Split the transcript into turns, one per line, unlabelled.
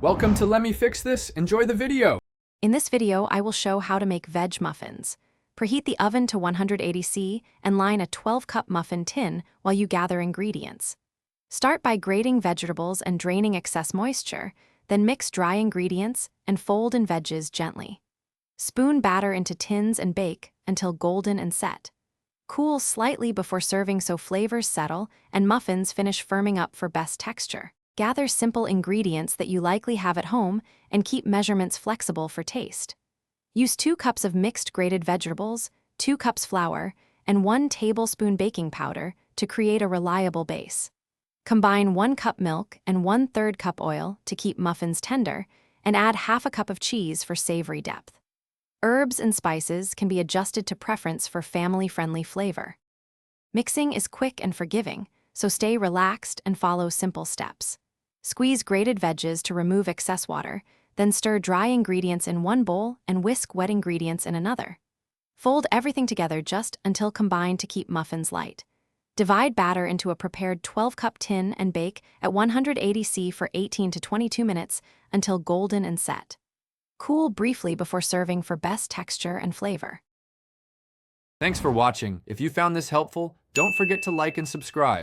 Welcome to Let Me Fix This. Enjoy the video.
In this video, I will show how to make veg muffins. Preheat the oven to 180°C and line a 12-cup muffin tin while you gather ingredients. Start by grating vegetables and draining excess moisture, then mix dry ingredients and fold in veggies gently. Spoon batter into tins and bake until golden and set. Cool slightly before serving so flavors settle and muffins finish firming up for best texture. Gather simple ingredients that you likely have at home and keep measurements flexible for taste. Use 2 cups of mixed grated vegetables, 2 cups flour, and 1 tablespoon baking powder to create a reliable base. Combine 1 cup milk and 1/3 cup oil to keep muffins tender, and add half a cup of cheese for savory depth. Herbs and spices can be adjusted to preference for family-friendly flavor. Mixing is quick and forgiving, so stay relaxed and follow simple steps. Squeeze grated veggies to remove excess water, then stir dry ingredients in one bowl and whisk wet ingredients in another. Fold everything together just until combined to keep muffins light. Divide batter into a prepared 12-cup tin and bake at 180°C for 18 to 22 minutes until golden and set. Cool briefly before serving for best texture and flavor.
Thanks for watching. If you found this helpful, don't forget to like and subscribe.